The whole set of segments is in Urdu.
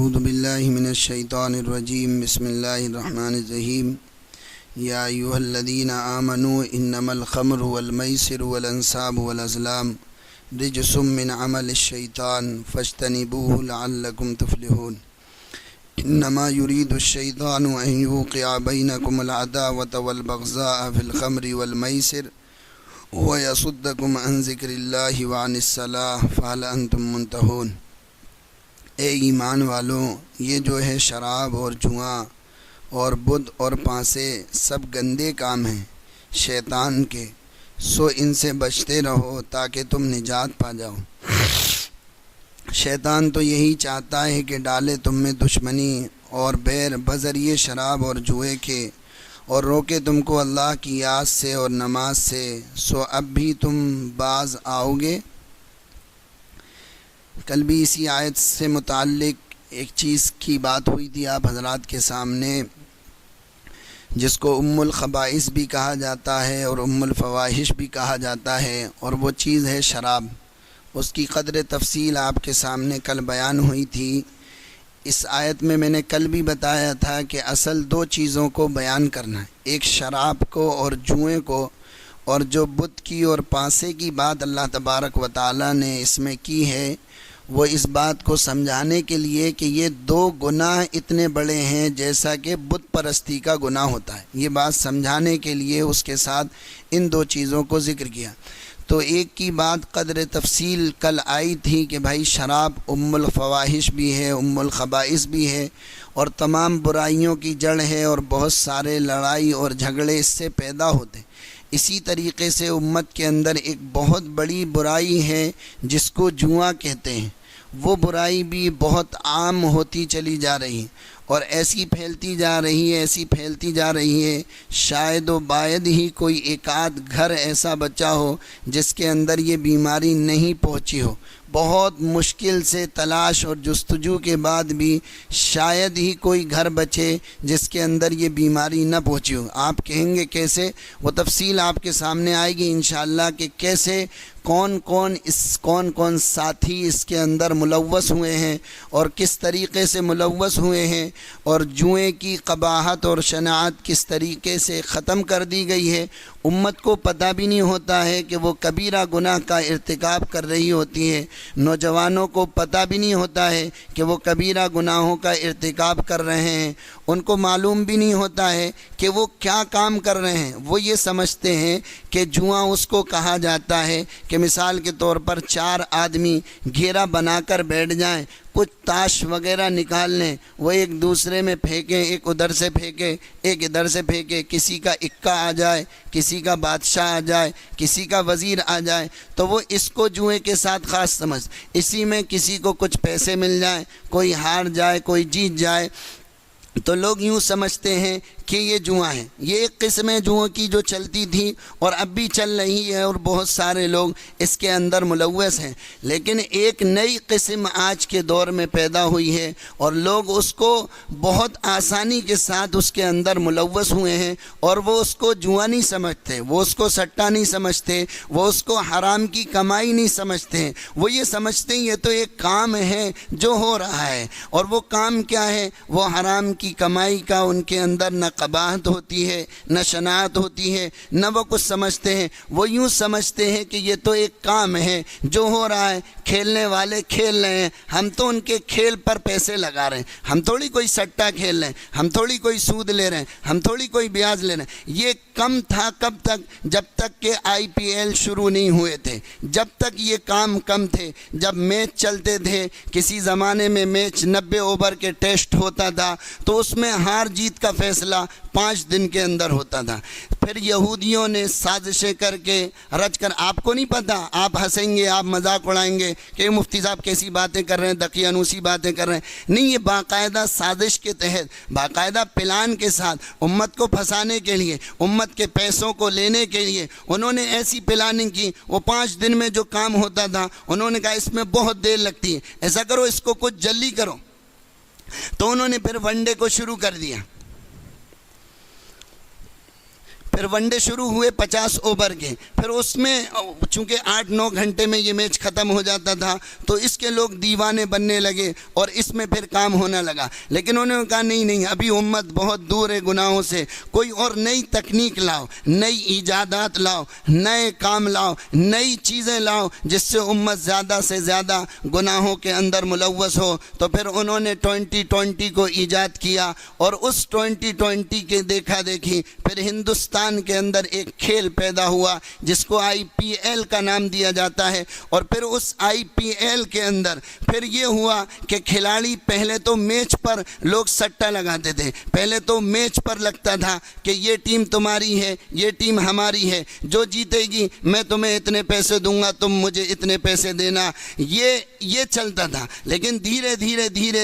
اعوذ باللہ من الشیطان الرجیم بسم اللہ الرحمن الرحیم یا ایھا الذین آمنوا انما الخمر والمیسر والانصاب والازلام رجس من عمل الشیطان فاجتنبوه لعلکم تفلحون انما يريد الشیطان ان یوقع بینکم العداوۃ والبغضاء فی الخمر والمیسر ویصدکم عن ذکر اللہ وعن الصلاۃ فہل انتم منتہون۔ اے ایمان والوں، یہ جو ہے شراب اور جوا اور بت اور پانسے سب گندے کام ہیں شیطان کے، سو ان سے بچتے رہو تاکہ تم نجات پا جاؤ۔ شیطان تو یہی چاہتا ہے کہ ڈالے تم میں دشمنی اور بیر بذریعہ شراب اور جوئے کے، اور روکے تم کو اللہ کی یاد سے اور نماز سے، سو اب بھی تم باز آؤ گے۔ کل بھی اسی آیت سے متعلق ایک چیز کی بات ہوئی تھی آپ حضرات کے سامنے، جس کو ام الخبائث بھی کہا جاتا ہے اور ام الفواحش بھی کہا جاتا ہے، اور وہ چیز ہے شراب۔ اس کی قدر تفصیل آپ کے سامنے کل بیان ہوئی تھی۔ اس آیت میں نے کل بھی بتایا تھا کہ اصل دو چیزوں کو بیان کرنا ہے، ایک شراب کو اور جوئے کو، اور جو بت کی اور پانسے کی بات اللہ تبارک و تعالی نے اس میں کی ہے، وہ اس بات کو سمجھانے کے لیے کہ یہ دو گناہ اتنے بڑے ہیں جیسا کہ بت پرستی کا گناہ ہوتا ہے۔ یہ بات سمجھانے کے لیے اس کے ساتھ ان دو چیزوں کو ذکر کیا۔ تو ایک کی بات قدر تفصیل کل آئی تھی کہ بھائی شراب ام الفواحش بھی ہے، ام الخبائث بھی ہے، اور تمام برائیوں کی جڑ ہے، اور بہت سارے لڑائی اور جھگڑے اس سے پیدا ہوتے ہیں۔ اسی طریقے سے امت کے اندر ایک بہت بڑی برائی ہے جس کو جوا کہتے ہیں، وہ برائی بھی بہت عام ہوتی چلی جا رہی ہے، اور ایسی پھیلتی جا رہی ہے، ایسی پھیلتی جا رہی ہے، شاید و باید ہی کوئی ایک آدھ گھر ایسا بچا ہو جس کے اندر یہ بیماری نہیں پہنچی ہو۔ بہت مشکل سے تلاش اور جستجو کے بعد بھی شاید ہی کوئی گھر بچے جس کے اندر یہ بیماری نہ پہنچی ہو۔ آپ کہیں گے کیسے؟ وہ تفصیل آپ کے سامنے آئے گی انشاءاللہ کہ کیسے کون کون ساتھی اس کے اندر ملوث ہوئے ہیں اور کس طریقے سے ملوث ہوئے ہیں، اور جوئے کی قباحت اور شناعت کس طریقے سے ختم کر دی گئی ہے۔ امت کو پتہ بھی نہیں ہوتا ہے کہ وہ کبیرہ گناہ کا ارتکاب کر رہی ہوتی ہے، نوجوانوں کو پتہ بھی نہیں ہوتا ہے کہ وہ کبیرہ گناہوں کا ارتکاب کر رہے ہیں، ان کو معلوم بھی نہیں ہوتا ہے کہ وہ کیا کام کر رہے ہیں۔ وہ یہ سمجھتے ہیں کہ جوا اس کو کہا جاتا ہے کہ مثال کے طور پر 4 آدمی گھیرا بنا کر بیٹھ جائیں، کچھ تاش وغیرہ نکال لیں، وہ ایک دوسرے میں پھینکیں، ایک ادھر سے پھینکے ایک ادھر سے پھینکے، کسی کا اکا آ جائے، کسی کا بادشاہ آ جائے، کسی کا وزیر آ جائے، تو وہ اس کو جوئے کے ساتھ خاص سمجھ، اسی میں کسی کو کچھ پیسے مل جائیں، کوئی ہار جائے کوئی جیت جائے، تو لوگ یوں سمجھتے ہیں کہ یہ جوا ہے۔ یہ ایک قسم ہے جوؤں کی جو چلتی تھی اور اب بھی چل رہی ہے، اور بہت سارے لوگ اس کے اندر ملوث ہیں، لیکن ایک نئی قسم آج کے دور میں پیدا ہوئی ہے، اور لوگ اس کو بہت آسانی کے ساتھ اس کے اندر ملوث ہوئے ہیں، اور وہ اس کو جوا نہیں سمجھتے، وہ اس کو سٹا نہیں سمجھتے، وہ اس کو حرام کی کمائی نہیں سمجھتے، وہ یہ سمجھتے ہیں یہ تو ایک کام ہے جو ہو رہا ہے، اور وہ کام کیا ہے؟ وہ حرام کی کمائی کا ان کے اندر نہ قباحت ہوتی ہے، نہ شناعت ہوتی ہے، نہ وہ کچھ سمجھتے ہیں۔ وہ یوں سمجھتے ہیں کہ یہ تو ایک کام ہے جو ہو رہا ہے، کھیلنے والے کھیل رہے ہیں، ہم تو ان کے کھیل پر پیسے لگا رہے ہیں، ہم تھوڑی کوئی سٹا کھیل رہے ہیں، ہم تھوڑی کوئی سود لے رہے ہیں، ہم تھوڑی کوئی بیاج لے رہے ہیں۔ یہ کم تھا کب تک؟ جب تک کہ IPL شروع نہیں ہوئے تھے، جب تک یہ کام کم تھے، جب میچ چلتے تھے، کسی زمانے میں میچ 90 اوور کے ٹیسٹ ہوتا تھا تو اس میں ہار جیت کا فیصلہ 5 دن کے اندر ہوتا تھا۔ پھر یہودیوں نے سازشیں کر کے رچ کر، آپ کو نہیں پتہ، آپ ہنسیں گے، آپ مذاق اڑائیں گے کہ مفتی صاحب کیسی باتیں کر رہے ہیں، دقیانوسی باتیں کر رہے ہیں۔ نہیں، یہ باقاعدہ سازش کے تحت، باقاعدہ پلان کے ساتھ امت کو پھنسانے کے لیے، امت کے پیسوں کو لینے کے لیے انہوں نے ایسی پلاننگ کی۔ وہ 5 دن میں جو کام ہوتا تھا انہوں نے کہا اس میں بہت دیر لگتی ہے، ایسا کرو اس کو کچھ جلدی کرو، تو انہوں نے پھر ون ڈے کو شروع کر دیا۔ پھر ون ڈے شروع ہوئے 50 اوور کے، پھر اس میں چونکہ 8-9 گھنٹے میں یہ میچ ختم ہو جاتا تھا تو اس کے لوگ دیوانے بننے لگے اور اس میں پھر کام ہونے لگا۔ لیکن انہوں نے کہا نہیں، ابھی امت بہت دور ہے گناہوں سے، کوئی اور نئی تکنیک لاؤ، نئی ایجادات لاؤ، نئے کام لاؤ، نئی چیزیں لاؤ جس سے امت زیادہ سے زیادہ گناہوں کے اندر ملوث ہو۔ تو پھر انہوں نے 2020 کو ایجاد کیا، اور اس 2020 کے دیکھا دیکھی پھر ہندوستان کے اندر ایک کھیل پیدا ہوا جس کو IPL کا نام دیا جاتا ہے۔ اور پھر اس IPL کے اندر پھر یہ ہوا کہ کھلاڑی پہلے تو میچ پر لوگ سٹہ لگاتے تھے، پہلے تو میچ پر لگتا تھا کہ یہ ٹیم تمہاری ہے، یہ ٹیم ہماری ہے، جو جیتے گی میں تمہیں اتنے پیسے دوں گا، تم مجھے اتنے پیسے دینا، یہ چلتا تھا۔ لیکن دھیرے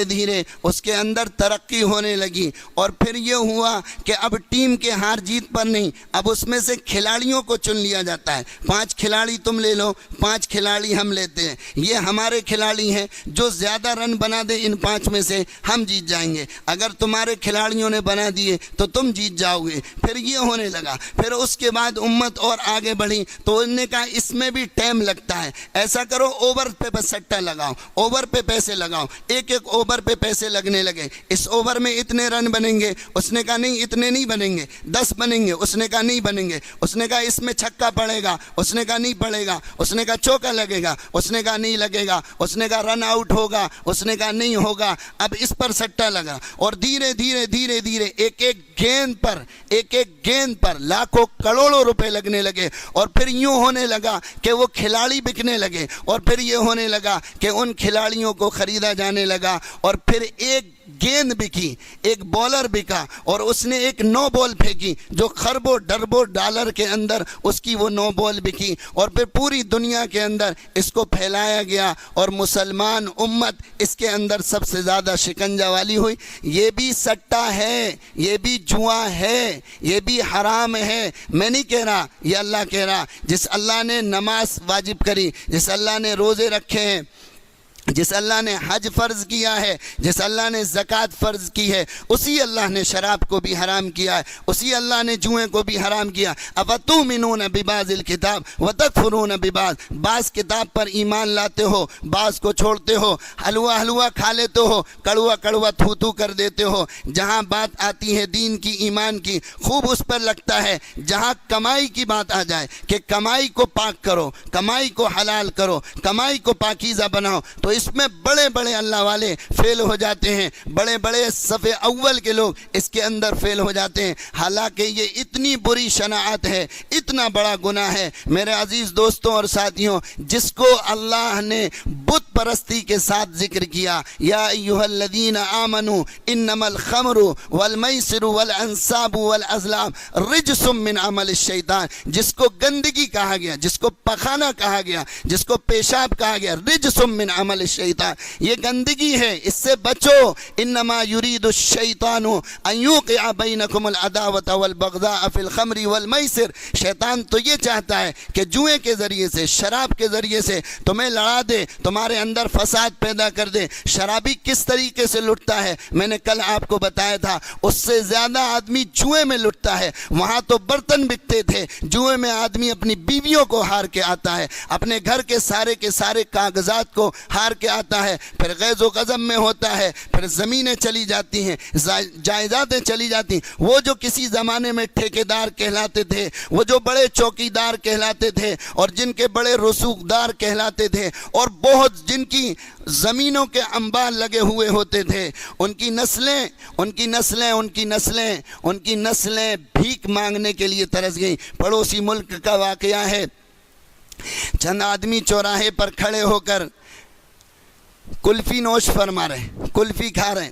دھیرے اس کے اندر ترقی ہونے لگی، اور پھر یہ ہوا کہ اب ٹیم کے ہار جیت پر نہیں، اب اس میں سے کھلاڑیوں کو چن لیا جاتا ہے۔ 5 کھلاڑی تم لے لو، 5 کھلاڑی ہم لیتے ہیں، یہ ہمارے کھلاڑی ہیں، جو زیادہ رن بنا دے ان 5 میں سے ہم جیت جائیں گے، اگر تمہارے کھلاڑیوں نے بنا دیے تو تم جیت جاؤ گے۔ پھر یہ ہونے لگا، پھر اس کے بعد امت اور آگے بڑھی تو انہوں نے کہا اس میں بھی ٹائم لگتا ہے، ایسا کرو اوور پہ بس سٹہ لگاؤ، اوور پہ پیسے لگاؤ، ایک اوور پہ پیسے لگنے لگے، اس اوور میں اتنے رن بنیں گے، اس نے کہا نہیں اتنے نہیں بنیں گے، 10 بنیں گے، اس نے کہا نہیں بنیں گے، اس نے کہا اس میں چھکا پڑے گا، اس نے کہا نہیں پڑے گا، اس نے کہا چوکا لگے گا، اس نے کہا نہیں لگے گا، اس نے کہا رن آؤٹ ہوگا، اس نے کہا نہیں ہوگا۔ اب اس پر سٹہ لگا، اور دھیرے دھیرے ایک گیند پر لاکھوں کروڑوں روپے لگنے لگے، اور پھر یوں ہونے لگا کہ وہ کھلاڑی بکنے لگے، اور پھر یہ ہونے لگا کہ ان کھلاڑیوں کو خریدا جانے لگا، اور پھر ایک گیند بکی، ایک بولر بکا، اور اس نے ایک 9 بال پھینکی جو خربوں ڈربوں ڈالر کے اندر اس کی وہ 9 بال بکی، اور پھر پوری دنیا کے اندر اس کو پھیلایا گیا، اور مسلمان امت اس کے اندر سب سے زیادہ شکنجہ والی ہوئی۔ یہ بھی سٹہ ہے، یہ بھی جوا ہے، یہ بھی حرام ہے، میں نہیں کہہ رہا، یہ اللہ کہہ رہا۔ جس اللہ نے نماز واجب کری، جس اللہ نے روزے رکھے ہیں، جس اللہ نے حج فرض کیا ہے، جس اللہ نے زکوٰۃ فرض کی ہے، اسی اللہ نے شراب کو بھی حرام کیا ہے، اسی اللہ نے جوئے کو بھی حرام کیا۔ افتؤمنون ببعض الکتاب وتکفرون ببعض، بعض کتاب پر ایمان لاتے ہو، بعض کو چھوڑتے ہو، حلوہ کھا لیتے ہو، کڑوا تھو کر دیتے ہو۔ جہاں بات آتی ہے دین کی، ایمان کی، خوب اس پر لگتا ہے۔ جہاں کمائی کی بات آ جائے کہ کمائی کو پاک کرو، کمائی کو حلال کرو، کمائی کو پاکیزہ بناؤ، تو اس میں بڑے اللہ والے فیل ہو جاتے ہیں، بڑے صف اول کے لوگ اس کے اندر فیل ہو جاتے ہیں۔ حالانکہ یہ اتنی بری شناعت ہے، اتنا بڑا گناہ ہے میرے عزیز دوستوں اور ساتھیوں، جس کو اللہ نے بت پرستی کے ساتھ ذکر کیا، یا ایھا الذین آمنوا انما الخمر والمیسر والانصاب والازلام رجس من عمل الشیطان، جس کو گندگی کہا گیا، جس کو پخانہ کہا گیا، جس کو پیشاب کہا گیا، رجس من عمل الشیطان، یہ گندگی ہے، اس سے بچو۔ انما یرید الشیطان ان یوقع بینکم العداوۃ والبغضاء فی الخمر والمیسر، شیطان تو یہ چاہتا ہے کہ جوئے کے ذریعے سے، شراب کے ذریعے سے تمہیں لڑا دے، تمہارے اندر فساد پیدا کر دے۔ شرابی کس طریقے سے لٹتا ہے میں نے کل آپ کو بتایا تھا، اس سے زیادہ آدمی جوئے میں لٹتا ہے۔ وہاں تو برتن بکتے تھے، جوئے میں آدمی اپنی بیویوں کو ہار کے آتا ہے، اپنے گھر کے سارے کاغذات کو ہار کے آتا ہے، پھر غیظ و غضب میں ہوتا ہے، پھر زمینیں چلی جاتی ہیں، جائیدادیں چلی جاتی ہیں۔ وہ جو کسی زمانے میں ٹھیکیدار کہلاتے تھے، وہ جو بڑے چوکیدار کہلاتے تھے، اور جن کے بڑے رسوخدار کہلاتے تھے، اور بہت جن کی زمینوں کے انبار لگے ہوئے ہوتے تھے، ان کی نسلیں بھیک مانگنے کے لیے ترس گئیں۔ پڑوسی ملک کا واقعہ ہے، چند آدمی چوراہے پر کھڑے ہو کر کلفی نوش فرما رہے، کلفی کھا رہے،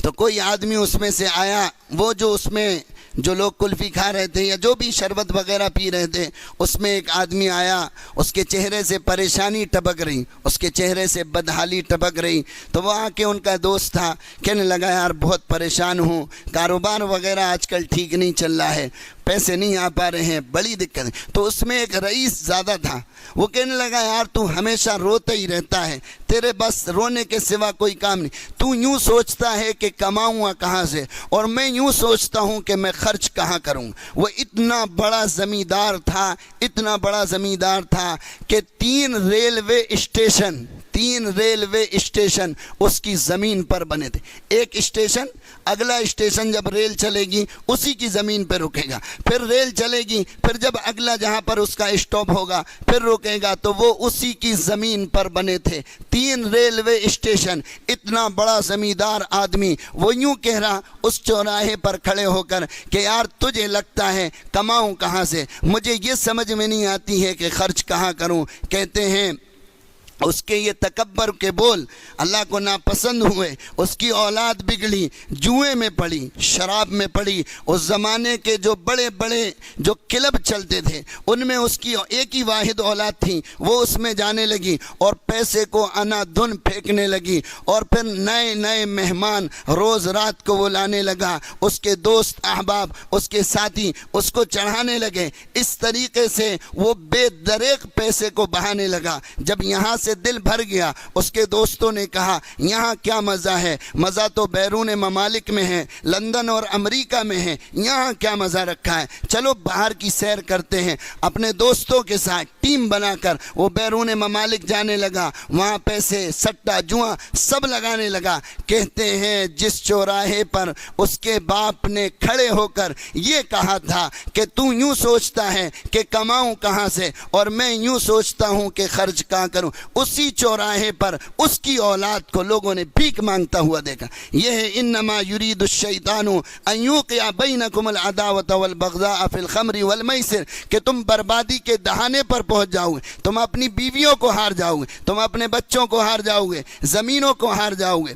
تو کوئی آدمی اس میں سے آیا، وہ جو اس میں جو لوگ کلفی کھا رہے تھے یا جو بھی شربت وغیرہ پی رہے تھے، اس میں ایک آدمی آیا، اس کے چہرے سے پریشانی ٹپک رہی، اس کے چہرے سے بدحالی ٹپک رہی، تو وہ آ کے ان کا دوست تھا، کہنے لگا یار بہت پریشان ہوں، کاروبار وغیرہ آج کل ٹھیک نہیں چل رہا ہے، پیسے نہیں آ پا رہے ہیں، بڑی دقت ہے۔ تو اس میں ایک رئیس زیادہ تھا، وہ کہنے لگا یار تو ہمیشہ روتا ہی رہتا ہے، تیرے بس رونے کے سوا کوئی کام نہیں، تو یوں سوچتا ہے کہ کماؤں گا کہاں سے، اور میں یوں سوچتا ہوں کہ میں خرچ کہاں کروں۔ وہ اتنا بڑا زمیندار تھا، اتنا بڑا زمیندار تھا کہ 3 ریلوے اسٹیشن اس کی زمین پر بنے تھے۔ ایک اسٹیشن، اگلا اسٹیشن جب ریل چلے گی اسی کی زمین پہ رکے گا، پھر ریل چلے گی، پھر جب اگلا جہاں پر اس کا اسٹاپ ہوگا پھر رکے گا، تو وہ اسی کی زمین پر بنے تھے 3 ریلوے اسٹیشن۔ اتنا بڑا زمیندار آدمی وہ یوں کہہ رہا اس چوراہے پر کھڑے ہو کر کہ یار تجھے لگتا ہے کماؤں کہاں سے، مجھے یہ سمجھ میں نہیں آتی ہے کہ خرچ کہاں کروں۔ کہتے ہیں اس کے یہ تکبر کے بول اللہ کو ناپسند ہوئے، اس کی اولاد بگڑی، جوئے میں پڑی، شراب میں پڑی۔ اس زمانے کے جو بڑے بڑے جو کلب چلتے تھے ان میں اس کی ایک ہی واحد اولاد تھی، وہ اس میں جانے لگی اور پیسے کو انا دھن پھینکنے لگی، اور پھر نئے نئے مہمان روز رات کو وہ لانے لگا، اس کے دوست احباب، اس کے ساتھی اس کو چڑھانے لگے۔ اس طریقے سے وہ بے دریغ پیسے کو بہانے لگا۔ جب یہاں سے دل بھر گیا، اس کے دوستوں نے کہا یہاں کیا مزہ ہے، مزہ تو بیرون ممالک میں ہے، لندن اور امریکہ میں ہے، یہاں کیا مزہ رکھا ہے، چلو باہر کی سیر کرتے ہیں۔ اپنے دوستوں کے ساتھ ٹیم بنا کر وہ بیرون ممالک جانے لگا، وہاں پیسے، سٹا، جوا سب لگانے لگا۔ کہتے ہیں جس چوراہے پر اس کے باپ نے کھڑے ہو کر یہ کہا تھا کہ تو یوں سوچتا ہے کہ کماؤں کہاں سے اور میں یوں سوچتا ہوں کہ خرچ کہاں کروں، اسی چوراہے پر اس کی اولاد کو لوگوں نے بھیک مانگتا ہوا دیکھا۔ یہ ہے انما یرید الشیطان ان یوقع بینکم العداوۃ والبغضاء فی الخمر والمیسر، کہ تم بربادی کے دہانے پر پہنچ جاؤ گے، تم اپنی بیویوں کو ہار جاؤ گے، تم اپنے بچوں کو ہار جاؤ گے، زمینوں کو ہار جاؤ گے،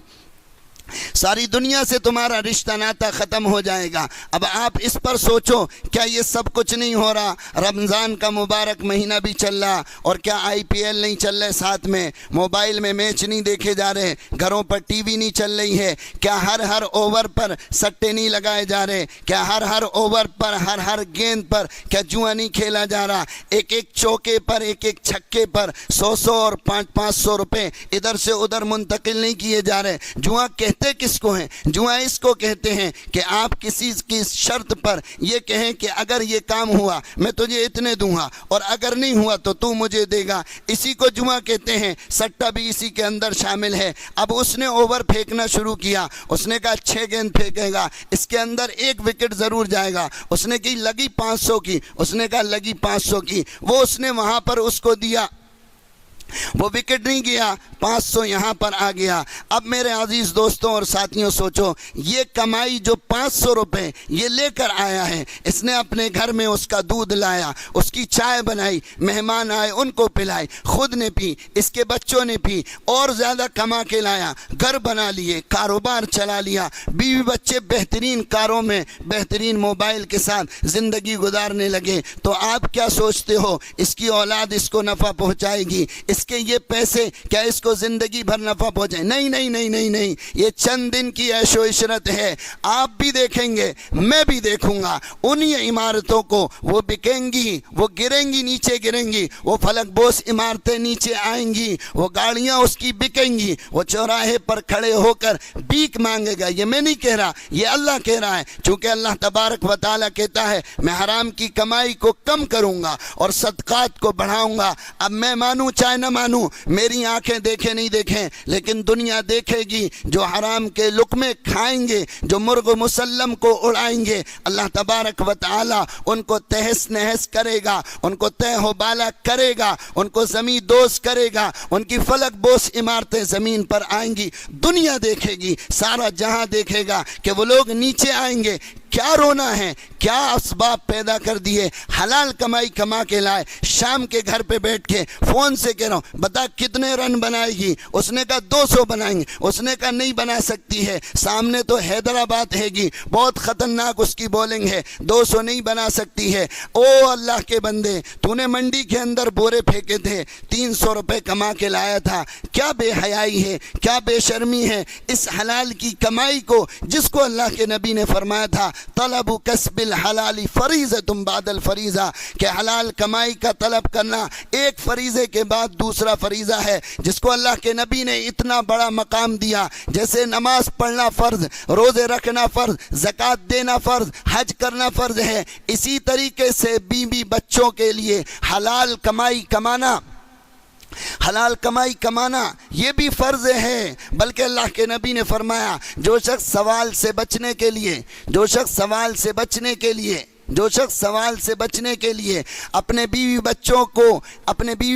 ساری دنیا سے تمہارا رشتہ ناتا ختم ہو جائے گا۔ اب آپ اس پر سوچو، کیا یہ سب کچھ نہیں ہو رہا؟ رمضان کا مبارک مہینہ بھی چل رہا، اور کیا IPL نہیں چل رہے، ساتھ میں موبائل میں میچ نہیں دیکھے جا رہے، گھروں پر ٹی وی نہیں چل رہی ہے، کیا ہر اوور پر سٹے نہیں لگائے جا رہے، کیا ہر اوور پر ہر گیند پر کیا جوا نہیں کھیلا جا رہا، ایک چوکے پر، ایک چھکے پر 100 اور 500 روپے ادھر سے ادھر منتقل نہیں کیے جا رہے۔ جوا کہتے کس کو ہیں؟ جوا اس کو کہتے ہیں کہ آپ کسی کی شرط پر یہ کہیں کہ اگر یہ کام ہوا میں تجھے اتنے دوں گا، اور اگر نہیں ہوا تو تو مجھے دے گا، اسی کو جوا کہتے ہیں۔ سٹا بھی اسی کے اندر شامل ہے۔ اب اس نے اوور پھینکنا شروع کیا، اس نے کہا 6 گیند پھینکے گا، اس کے اندر 1 وکٹ ضرور جائے گا، اس نے کی لگی 500 کی، اس نے کہا لگی 500 کی، وہ اس نے وہاں پر اس کو دیا، وہ وکٹ نہیں گیا، 500 یہاں پر آ گیا۔ اب میرے عزیز دوستوں اور ساتھیوں سوچو، یہ کمائی جو 500 روپے یہ لے کر آیا ہے، اس نے اپنے گھر میں اس کا دودھ لایا، اس کی چائے بنائی، مہمان آئے ان کو پلائی، خود نے پی، اس کے بچوں نے پی، اور زیادہ کما کے لایا، گھر بنا لیے، کاروبار چلا لیا، بیوی بچے بہترین کاروں میں بہترین موبائل کے ساتھ زندگی گزارنے لگے۔ تو آپ کیا سوچتے ہو اس کی اولاد اس کو نفع پہنچائے گی؟ اس کے یہ پیسے کیا اس کو زندگی بھر نفع پہنچائے؟ نہیں نہیں نہیں نہیں نہیں، یہ چند دن کی عیش و عشرت ہے۔ آپ بھی دیکھیں گے، میں بھی دیکھوں گا، انہی عمارتوں کو وہ بکیں گی، وہ گریں گی، نیچے گریں گی، وہ فلک بوس عمارتیں نیچے آئیں گی، وہ گاڑیاں اس کی بکیں گی، وہ چوراہے پر کھڑے ہو کر بھیک مانگے گا۔ یہ میں نہیں کہہ رہا، یہ اللہ کہہ رہا ہے، چونکہ اللہ تبارک و تعالیٰ کہتا ہے میں حرام کی کمائی کو کم کروں گا اور صدقات کو بڑھاؤں گا۔ اب میں مانوں چاہے نہ مانوں، میری آنکھیں دیکھیں نہیں دیکھیں، لیکن دنیا دیکھے گی، جو حرام کے لقمے کھائیں گے، جو مرغ مسلم کو اڑائیں گے، اللہ تبارک و تعالی ان کو تہس نہس کرے گا، ان کو تہ و بالا کرے گا، ان کو زمین دوز کرے گا، ان کی فلک بوس عمارتیں زمین پر آئیں گی۔ دنیا دیکھے گی، سارا جہاں دیکھے گا کہ وہ لوگ نیچے آئیں گے۔ کیا رونا ہے، کیا اسباب پیدا کر دیے، حلال کمائی کما کے لائے، شام کے گھر پہ بیٹھ کے فون سے کہہ رہا ہوں بتا کتنے رن بنائے گی، اس نے کہا 200 بنائیں گے، اس نے کہا نہیں بنا سکتی ہے، سامنے تو حیدرآباد ہے گی، بہت خطرناک اس کی بولنگ ہے، 200 نہیں بنا سکتی ہے۔ او اللہ کے بندے، تو نے منڈی کے اندر بورے پھینکے تھے، 300 روپے کما کے لایا تھا، کیا بے حیائی ہے، کیا بے شرمی ہے۔ اس حلال کی کمائی کو، جس کو اللہ کے نبی نے فرمایا تھا طلب کسب الحلال فریضۃ بعد الفریضہ، کہ حلال کمائی کا طلب کرنا ایک فریضے کے بعد دوسرا فریضہ ہے، جس کو اللہ کے نبی نے اتنا بڑا مقام دیا۔ جیسے نماز پڑھنا فرض، روزے رکھنا فرض، زکوٰۃ دینا فرض، حج کرنا فرض ہے، اسی طریقے سے بیوی بچوں کے لیے حلال کمائی کمانا یہ بھی فرض ہے۔ بلکہ اللہ کے نبی نے فرمایا جو شخص سوال سے بچنے کے لیے اپنے بیوی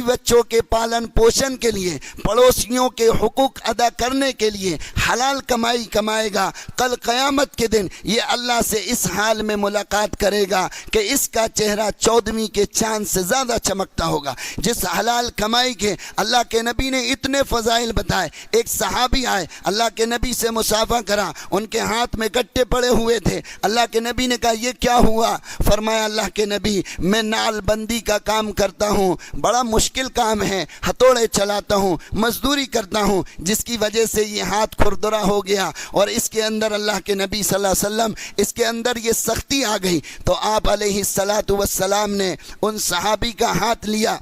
بچوں کے پالن پوشن کے لیے، پڑوسیوں کے حقوق ادا کرنے کے لیے حلال کمائی کمائے گا، کل قیامت کے دن یہ اللہ سے اس حال میں ملاقات کرے گا کہ اس کا چہرہ 14ویں کے چاند سے زیادہ چمکتا ہوگا۔ جس حلال کمائی کے اللہ کے نبی نے اتنے فضائل بتائے۔ ایک صحابی آئے، اللہ کے نبی سے مصافحہ کرا، ان کے ہاتھ میں گٹے پڑے ہوئے تھے۔ اللہ کے نبی نے کہا یہ کیا ہوا؟ فرمایا اللہ کے نبی میں نال بندی کا کام کرتا ہوں، بڑا مشکل کام ہے، ہتھوڑے چلاتا ہوں، مزدوری کرتا ہوں، جس کی وجہ سے یہ ہاتھ کھردرا ہو گیا، اور اس کے اندر اللہ کے نبی صلی اللہ علیہ وسلم اس کے اندر یہ سختی آ گئی۔ تو آپ علیہ الصلاۃ والسلام نے ان صحابی کا ہاتھ لیا،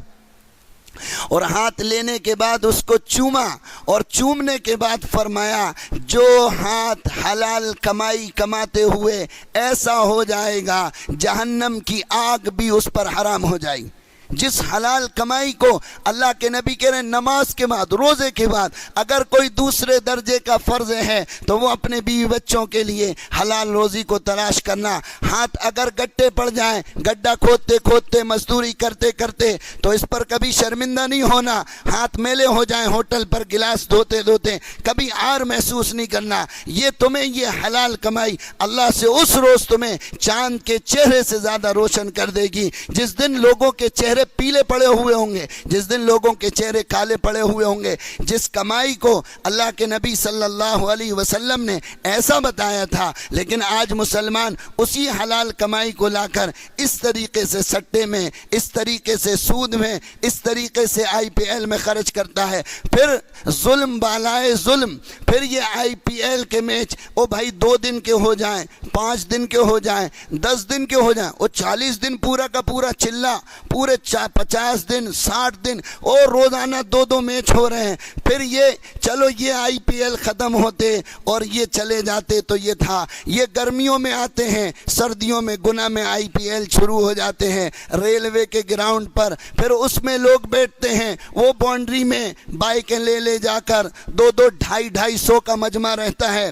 اور ہاتھ لینے کے بعد اس کو چوما، اور چومنے کے بعد فرمایا جو ہاتھ حلال کمائی کماتے ہوئے ایسا ہو جائے گا جہنم کی آگ بھی اس پر حرام ہو جائے گی۔ جس حلال کمائی کو اللہ کے نبی کہہ رہے ہیں نماز کے بعد، روزے کے بعد اگر کوئی دوسرے درجے کا فرض ہے تو وہ اپنے بیوی بچوں کے لیے حلال روزی کو تلاش کرنا۔ ہاتھ اگر گڈھے پڑ جائیں، گڈھا کھودتے کھودتے، مزدوری کرتے کرتے، تو اس پر کبھی شرمندہ نہیں ہونا۔ ہاتھ میلے ہو جائیں ہوٹل پر گلاس دھوتے دھوتے، کبھی عار محسوس نہیں کرنا۔ یہ تمہیں یہ حلال کمائی اللہ سے اس روز تمہیں چاند کے چہرے سے زیادہ روشن کر دے گی، جس دن لوگوں کے چہرے پیلے پڑے ہوئے ہوں گے، جس دن لوگوں کے چہرے کالے پڑے ہوئے ہوں گے۔ جس کمائی کو اللہ کے نبی صلی اللہ علیہ وسلم نے ایسا بتایا تھا، لیکن آج مسلمان اسی حلال کمائی کو لا کر اس طریقے سے سٹے میں، اس طریقے سے سود میں، اس طریقے سے IPL میں خرچ کرتا ہے۔ پھر ظلم بالائے ظلم، پھر یہ IPL کے میچ بھائی 2 دن کے ہو جائیں، 5 دن کے ہو جائیں، 10 دن کے ہو جائیں، 40 دن پورا کا پورا چلا، پورے 50 دن 60 دن اور روزانہ 2 میچ ہو رہے ہیں۔ پھر یہ چلو یہ IPL ختم ہوتے اور یہ چلے جاتے تو یہ تھا۔ یہ گرمیوں میں آتے ہیں، سردیوں میں گنا میں IPL شروع ہو جاتے ہیں ریلوے کے گراؤنڈ پر، پھر اس میں لوگ بیٹھتے ہیں، وہ باؤنڈری میں بائکیں لے جا کر 200-250 کا مجمع رہتا ہے،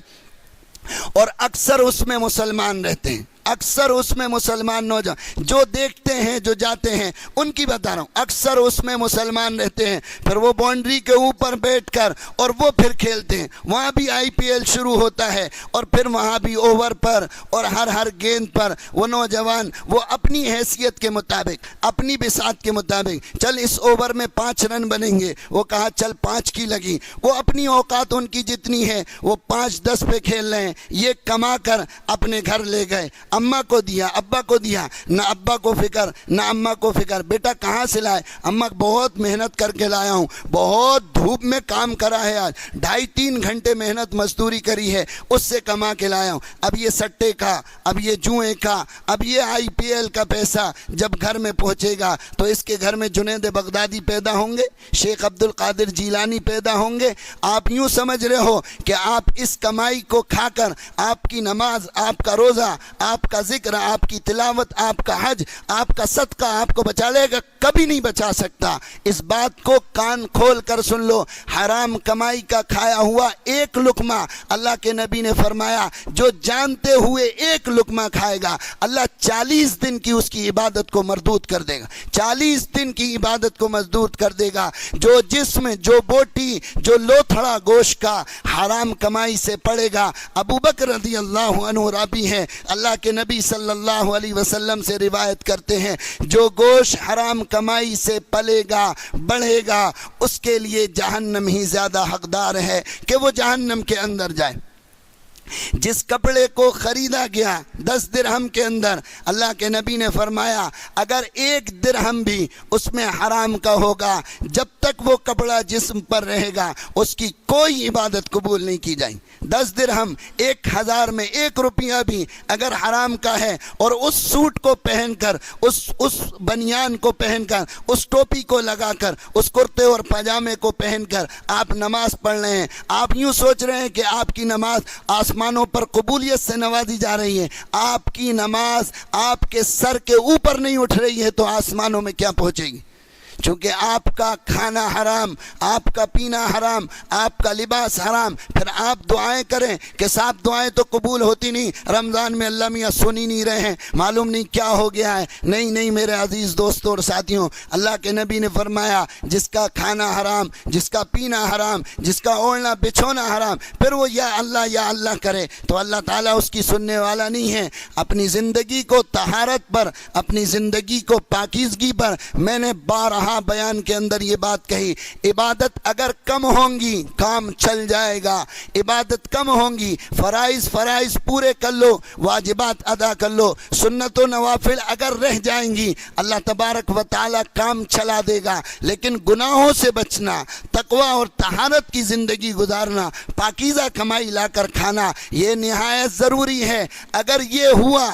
اور اکثر اس میں مسلمان رہتے ہیں، اکثر اس میں مسلمان نوجوان جو دیکھتے ہیں، جو جاتے ہیں، ان کی بتا رہا ہوں، اکثر اس میں مسلمان رہتے ہیں۔ پھر وہ باؤنڈری کے اوپر بیٹھ کر اور وہ پھر کھیلتے ہیں، وہاں بھی IPL شروع ہوتا ہے، اور پھر وہاں بھی اوور پر اور ہر گیند پر وہ نوجوان وہ اپنی حیثیت کے مطابق، اپنی بساط کے مطابق، چل اس اوور میں 5 رن بنیں گے، وہ کہا چل 5 کی لگی، وہ اپنی اوقات ان کی جتنی ہے وہ 5-10 پہ کھیل رہے ہیں، یہ کما کر اپنے گھر لے گئے، اماں کو دیا، ابا کو دیا، نہ ابا کو فکر نہ اماں کو فکر، بیٹا کہاں سے لائے؟ اماں بہت محنت کر کے لایا ہوں، بہت دھوپ میں کام کرا ہے، آج 2.5-3 گھنٹے محنت مزدوری کری ہے، اس سے کما کے لایا ہوں۔ اب یہ سٹے کا، اب یہ جوئے کا، اب یہ IPL کا پیسہ جب گھر میں پہنچے گا تو اس کے گھر میں جنید بغدادی پیدا ہوں گے، شیخ عبد القادر جیلانی پیدا ہوں گے۔ آپ یوں سمجھ رہے ہو کہ آپ اس کمائی کو کھا کر آپ کی نماز، آپ کا روزہ، آپ کا ذکر، آپ کی تلاوت، آپ کا حج، آپ کا صدقہ آپ کو بچا لے گا؟ کبھی نہیں بچا سکتا۔ اس بات کو کان کھول کر سن لو، حرام کمائی کا کھایا ہوا ایک لقمہ، اللہ کے نبی نے فرمایا جو جانتے ہوئے ایک لقمہ کھائے گا، اللہ 40 دن کی اس کی عبادت کو مردود کر دے گا، 40 دن کی عبادت کو مردود کر دے گا۔ جو جسم، جو بوٹی، جو لوتھڑا گوشت کا حرام کمائی سے پڑے گا۔ ابو بکر رضی اللہ عنہ راوی ہیں، اللہ کے نبی صلی اللہ علیہ وسلم سے روایت کرتے ہیں، جو گوشت حرام کمائی سے پلے گا، بڑھے گا، اس کے لیے جہنم ہی زیادہ حقدار ہے کہ وہ جہنم کے اندر جائے۔ جس کپڑے کو خریدا گیا 10 درہم کے اندر، اللہ کے نبی نے فرمایا اگر 1 درہم بھی اس میں حرام کا ہوگا، جب تک وہ کپڑا جسم پر رہے گا اس کی کوئی عبادت قبول نہیں کی جائے۔ 10 درہم 1000 میں 1 روپیہ بھی اگر حرام کا ہے، اور اس سوٹ کو پہن کر، اس بنیان کو پہن کر، اس ٹوپی کو لگا کر، اس کرتے اور پاجامے کو پہن کر آپ نماز پڑھ رہے ہیں، آپ یوں سوچ رہے ہیں کہ آپ کی نماز آسمانوں پر قبولیت سے نوازی جا رہی ہے، آپ کی نماز آپ کے سر کے اوپر نہیں اٹھ رہی ہے تو آسمانوں میں کیا پہنچے گی؟ چونکہ آپ کا کھانا حرام، آپ کا پینا حرام، آپ کا لباس حرام، پھر آپ دعائیں کریں کہ صاحب دعائیں تو قبول ہوتی نہیں، رمضان میں اللہ میاں سن ہی نہیں رہے ہیں، معلوم نہیں کیا ہو گیا ہے۔ نہیں میرے عزیز دوستوں اور ساتھیوں، اللہ کے نبی نے فرمایا جس کا کھانا حرام، جس کا پینا حرام، جس کا اوڑھنا بچھونا حرام، پھر وہ یا اللہ کرے تو اللہ تعالیٰ اس کی سننے والا نہیں ہے۔ اپنی زندگی کو طہارت پر، اپنی زندگی کو پاکیزگی پر، میں نے بارہا بیان کے اندر یہ بات کہی، عبادت اگر کم ہوں گی کام چل جائے گا، عبادت کم ہوں گی، فرائض پورے کر لو، واجبات ادا کر لو، سنت و نوافل اگر رہ جائیں گی اللہ تبارک و تعالی کام چلا دے گا، لیکن گناہوں سے بچنا، تقوی اور طہارت کی زندگی گزارنا، پاکیزہ کمائی لا کر کھانا، یہ نہایت ضروری ہے۔ اگر یہ ہوا،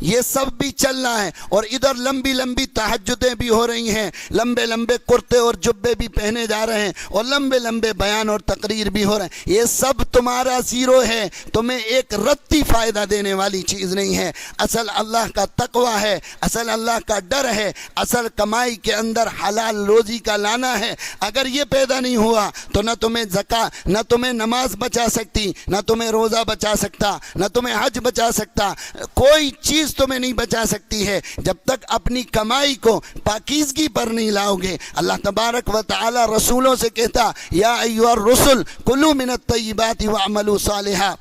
یہ سب بھی چلنا ہے، اور ادھر لمبی تہجدیں بھی ہو رہی ہیں، لمبے کرتے اور جبے بھی پہنے جا رہے ہیں، اور لمبے بیان اور تقریر بھی ہو رہے ہیں، یہ سب تمہارا زیرو ہے، تمہیں ایک رتی فائدہ دینے والی چیز نہیں ہے۔ اصل اللہ کا تقوی ہے، اصل اللہ کا ڈر ہے، اصل کمائی کے اندر حلال روزی کا لانا ہے۔ اگر یہ پیدا نہیں ہوا تو نہ تمہیں زکوٰۃ، نہ تمہیں نماز بچا سکتی، نہ تمہیں روزہ بچا سکتا، نہ تمہیں حج بچا سکتا، کوئی چیز تمہیں نہیں بچا سکتی ہے جب تک اپنی کمائی کو پاکیزگی پر نہیں لاؤ گے۔ اللہ تبارک و تعالی رسولوں سے کہتا یا ایھا الرسل کلوا من الطیبات واعملوا صالحا،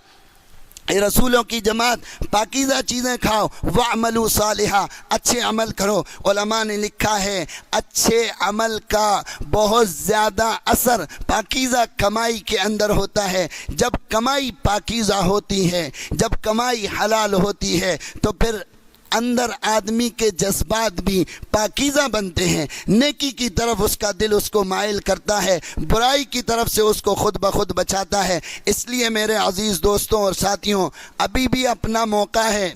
اے رسولوں کی جماعت پاکیزہ چیزیں کھاؤ، وَعْمَلُوا صَالِحًا، اچھے عمل کرو۔ علماء نے لکھا ہے اچھے عمل کا بہت زیادہ اثر پاکیزہ کمائی کے اندر ہوتا ہے۔ جب کمائی پاکیزہ ہوتی ہے، جب کمائی حلال ہوتی ہے تو پھر اندر آدمی کے جذبات بھی پاکیزہ بنتے ہیں، نیکی کی طرف اس کا دل اس کو مائل کرتا ہے، برائی کی طرف سے اس کو خود بخود بچاتا ہے۔ اس لیے میرے عزیز دوستوں اور ساتھیوں، ابھی بھی اپنا موقع ہے،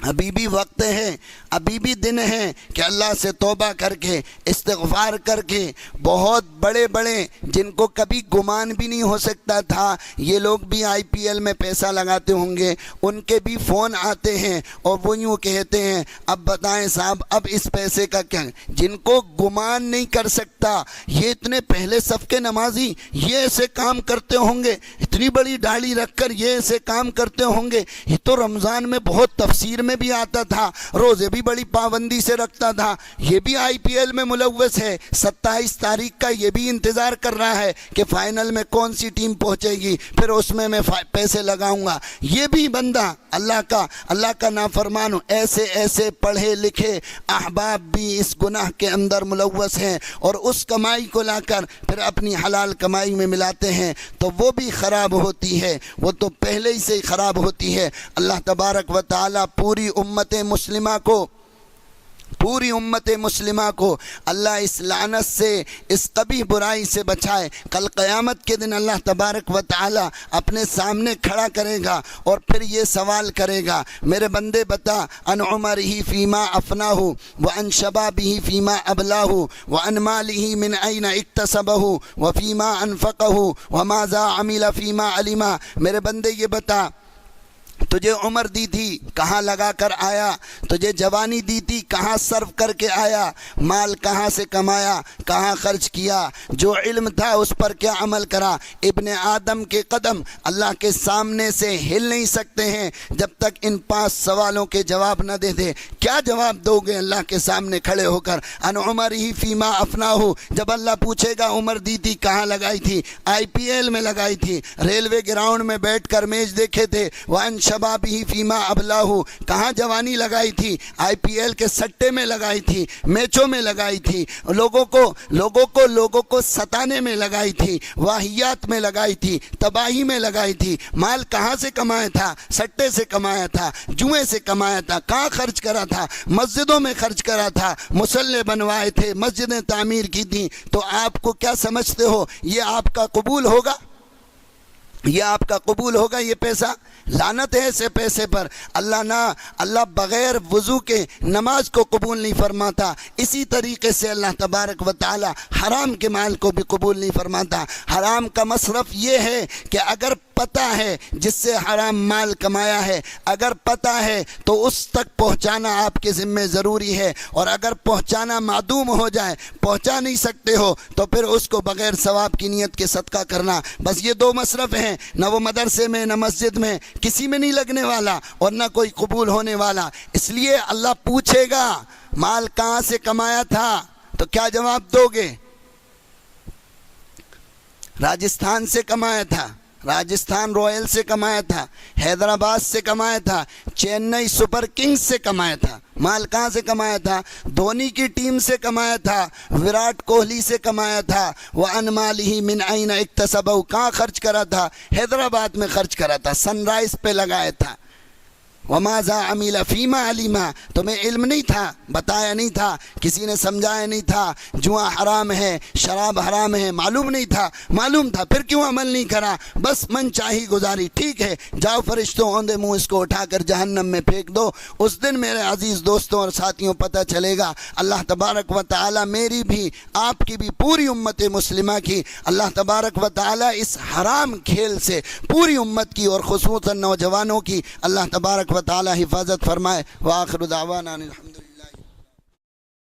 ابھی بھی وقت ہے، ابھی بھی دن ہے کہ اللہ سے توبہ کر کے، استغفار کر کے، بہت بڑے جن کو کبھی گمان بھی نہیں ہو سکتا تھا یہ لوگ بھی آئی پی ایل میں پیسہ لگاتے ہوں گے، ان کے بھی فون آتے ہیں اور وہ یوں کہتے ہیں اب بتائیں صاحب اب اس پیسے کا کیا، جن کو گمان نہیں کر سکتا یہ اتنے پہلے صف کے نمازی یہ ایسے کام کرتے ہوں گے، اتنی بڑی داڑھی رکھ کر یہ ایسے کام کرتے ہوں گے، یہ تو رمضان میں بہت تفسیر میں بھی آتا تھا، روزے بھی بڑی پابندی سے رکھتا تھا، یہ بھی آئی پی ایل میں ملوث ہے، 27 تاریخ کا یہ بھی انتظار کر رہا ہے کہ فائنل میں کون سی ٹیم پہنچے گی، پھر اس میں پیسے لگاؤں گا۔ یہ بھی بندہ اللہ کا نافرمان، ایسے پڑھے لکھے احباب بھی اس گناہ کے اندر ملوث ہیں، اور اس کمائی کو لا کر پھر اپنی حلال کمائی میں ملاتے ہیں تو وہ بھی خراب ہوتی ہے، وہ تو پہلے ہی سے خراب ہوتی ہے۔ اللہ تبارک و تعالی پوری امت مسلمہ کو اللہ اس لعنت سے، اس قبیح برائی سے بچائے۔ کل قیامت کے دن اللہ تبارک و تعالی اپنے سامنے کھڑا کرے گا اور پھر یہ سوال کرے گا میرے بندے بتا ان عمرہ فیما افناہ وان شبابہ فیما ابلاہ وان مالہ من این اکتسبہ وفیما انفقہ وماذا عمل فیما علم، میرے بندے یہ بتا تجھے عمر دی تھی کہاں لگا کر آیا، تجھے جوانی دی تھی کہاں صرف کر کے آیا، مال کہاں سے کمایا، کہاں خرچ کیا، جو علم تھا اس پر کیا عمل کرا۔ ابن آدم کے قدم اللہ کے سامنے سے ہل نہیں سکتے ہیں جب تک ان 5 سوالوں کے جواب نہ دے دے۔ کیا جواب دو گے اللہ کے سامنے کھڑے ہو کر؟ ان عمرہ فیما افناہ، جب اللہ پوچھے گا عمر دی تھی کہاں لگائی تھی، آئی پی ایل میں لگائی تھی، ریلوے گراؤنڈ میں بیٹھ کر میچ دیکھے تھے، وان شبابہ شبابہ فیما ابلاہ، کہاں جوانی لگائی تھی؟ آئی پی ایل کے سٹے میں لگائی تھی، میچوں میں لگائی تھی، لوگوں کو ستانے میں لگائی تھی، واہیات میں لگائی تھی، تباہی میں لگائی تھی۔ مال کہاں سے کمایا تھا؟ سٹے سے کمایا تھا، جوئے سے کمایا تھا۔ کہاں خرچ کرا تھا؟ مسجدوں میں خرچ کرا تھا، مصلے بنوائے تھے، مسجدیں تعمیر کی تھیں۔ تو آپ کو کیا سمجھتے ہو یہ آپ کا قبول ہوگا؟ یہ آپ کا قبول ہوگا یہ پیسہ؟ لعنت ہے ایسے پیسے پر۔ اللہ بغیر وضو کے نماز کو قبول نہیں فرماتا، اسی طریقے سے اللہ تبارک و تعالی حرام کے مال کو بھی قبول نہیں فرماتا۔ حرام کا مصرف یہ ہے کہ اگر پتہ ہے جس سے حرام مال کمایا ہے، اگر پتہ ہے تو اس تک پہنچانا آپ کے ذمہ ضروری ہے، اور اگر پہنچانا معدوم ہو جائے، پہنچا نہیں سکتے ہو، تو پھر اس کو بغیر ثواب کی نیت کے صدقہ کرنا۔ بس یہ دو مصرف ہیں، نہ وہ مدرسے میں نہ مسجد میں کسی میں نہیں لگنے والا، اور نہ کوئی قبول ہونے والا۔ اس لیے اللہ پوچھے گا مال کہاں سے کمایا تھا، تو کیا جواب دو گے؟ راجستھان سے کمایا تھا، راجستھان رائل سے کمایا تھا، حیدرآباد سے کمایا تھا، چینئی سپر کنگز سے کمایا تھا۔ مال کہاں سے کمایا تھا؟ دھونی کی ٹیم سے کمایا تھا، وراٹ کوہلی سے کمایا تھا۔ وَأَنْ مَالِهِ مِنْ أَيْنَ اكْتَسَبَهُ، کہاں خرچ کرا تھا؟ حیدرآباد میں خرچ کرا تھا، سن رائز پہ لگایا تھا۔ وَمَاذَا عَمِلَ فِيمَا عَلِمَ، تمہیں علم نہیں تھا، بتایا نہیں تھا، کسی نے سمجھایا نہیں تھا، جوا حرام ہے، شراب حرام ہے، معلوم نہیں تھا؟ معلوم تھا، پھر کیوں عمل نہیں کرا؟ بس من چاہی گزاری۔ ٹھیک ہے، جاؤ فرشتوں اوندے منہ اس کو اٹھا کر جہنم میں پھینک دو۔ اس دن میرے عزیز دوستوں اور ساتھیوں پتہ چلے گا، اللہ تبارک و تعالی میری بھی، آپ کی بھی، پوری امت مسلمہ کی، اللہ تبارک و تعالی اس حرام کھیل سے پوری امت کی اور خصوصاً نوجوانوں کی اللہ تبارک و تعالی حفاظت فرمائے۔ وآخر دعوانا الحمد